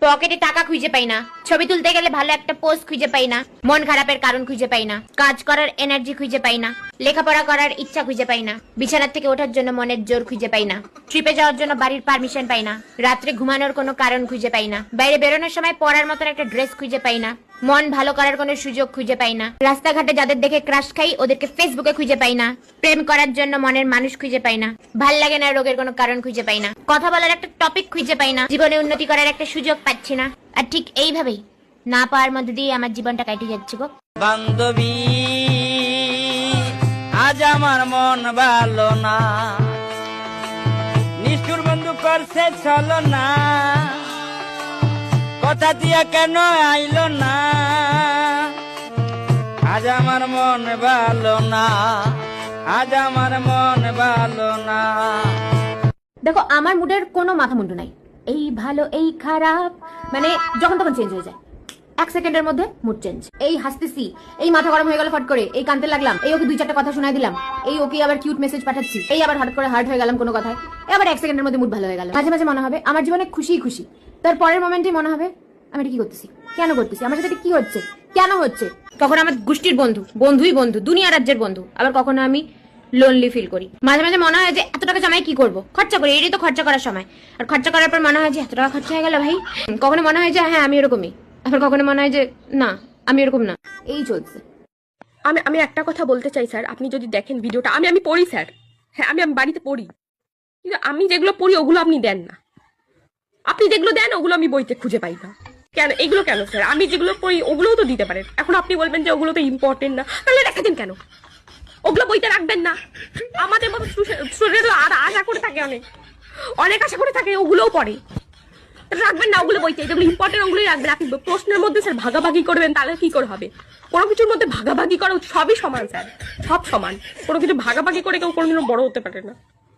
পকেটে টাকা খুঁজে পাই না, ছবি তুলতে গেলে ভালো একটা পোজ খুঁজে পাই না, মন খারাপের কারণ খুঁজে পাই না, কাজ করার এনার্জি খুঁজে পাই না, লেখাপড়া করার ইচ্ছা খুঁজে পাই না, বিছানা থেকে ওঠার জন্য মনের জোর খুঁজে পাই না, ট্রিপে যাওয়ার জন্য বাড়ির পারমিশন পাই না, রাত্রে ঘুমানোর কোনো কারণ খুঁজে পাই না, বাইরে বেরোনোর সময় পরার মতন একটা ড্রেস খুঁজে পাই না, মন ভালো করার কোনো সুযোগ খুঁজে পাই না, রাস্তাঘাটে যাদের দেখে ক্রাশ খাই ওদেরকে ফেসবুকে খুঁজে পাই না, প্রেম করার জন্য মনের মানুষ খুঁজে পাই না, ভাল লাগে না রোগের কোনো কারণ খুঁজে পাই না, কথা বলার একটা টপিক খুঁজে পাই না, জীবনে উন্নতি করার একটা সুযোগ পাচ্ছি না। আর ঠিক এইভাবেই না পাওয়ার মধ্যে দিয়ে আমার জীবনটা কাটিয়ে যাচ্ছে গো। বান্ধবী আজ আমার মন ভালো না, নিষ্ঠুর বন্ধু করছে চলো না, কথা দিয়া কেন আইলো না, আজ আমার মন ভালো না, আজ আমার মন ভালো না। দেখো আমার মুডের কোনো মাথা মুন্ডু নাই, এই ভালো এই খারাপ মানে যখন তখন চেঞ্জ হয়ে যায়, এক সেকেন্ডের মধ্যে মুড চেঞ্জ। এই হাসতেছি, এই মাথা গরম হয়ে গেল ফট করে, এই কানতে লাগলাম, এই ওকে দুই চারটা কথা শোনাই দিলাম, এই ওকে আবার কিউট মেসেজ পাঠাচ্ছি, এই আবার হঠাৎ করে হার্ট হয়ে গেলাম কোনো কথায়, আবার এক সেকেন্ডের মধ্যে মুড ভালো হয়ে গেল। মাঝে মাঝে মনে হবে আমার জীবনে খুশি খুশি, তার পরের মোমেন্টে মনে হবে আমি এটা কি করতেছি, কেন করতেছি, আমার সাথে কি হচ্ছে, কেন হচ্ছে। কখনো আমার গোষ্ঠীর বন্ধু, বন্ধুই বন্ধু, দুনিয়া রাজ্যের বন্ধু, আবার কখনো আমি লোনলি ফিল করি। মাঝে মাঝে মনে হয় যে এত টাকা জমাই কি করবো, খরচা করি, এটাই তো খরচা করার সময়। আর খরচা করার পর মনে হয় যে এত টাকা খরচা হয়ে গেল ভাই। কখনো মনে হয় যে হ্যাঁ আমি এরকমই, আবার কখনো মনে হয় যে না আমি এরকম না। এই চলছে। আমি একটা কথা বলতে চাই স্যার, আপনি যদি দেখেন ভিডিওটা, আমি পড়ি স্যার, হ্যাঁ আমি বাড়িতে পড়ি, কিন্তু আমি যেগুলো পড়ি ওগুলো আপনি দেন না, আপনি যেগুলো দেন ওগুলো আমি বইতে খুঁজে পাই না। কেন এগুলো কেন স্যার? আমি যেগুলো পড়ি ওগুলোও তো দিতে পারেন। এখন আপনি বলবেন যে ওগুলো তো ইম্পর্টেন্ট না, তাহলে রেখে দিন কেন? ওগুলো বইতে রাখবেন না। আমাদের মতো স্টুডেন্ট আর আশা করে থাকে, অনেক আশা করে থাকে, ওগুলোও পড়ে, রাখবেন না ওগুলো বইতে, যেগুলো ইম্পর্টেন্ট ওগুলোই রাখবেন। আপনি প্রশ্নের মধ্যে স্যার ভাগাভাগি করবেন, তাহলে কি করে হবে? কোনো কিছুর মধ্যে ভাগাভাগি করা সবই সমান স্যার, সব সমান, কোনো কিছু ভাগাভাগি করে কেউ কোনোদিনও বড় হতে পারে না।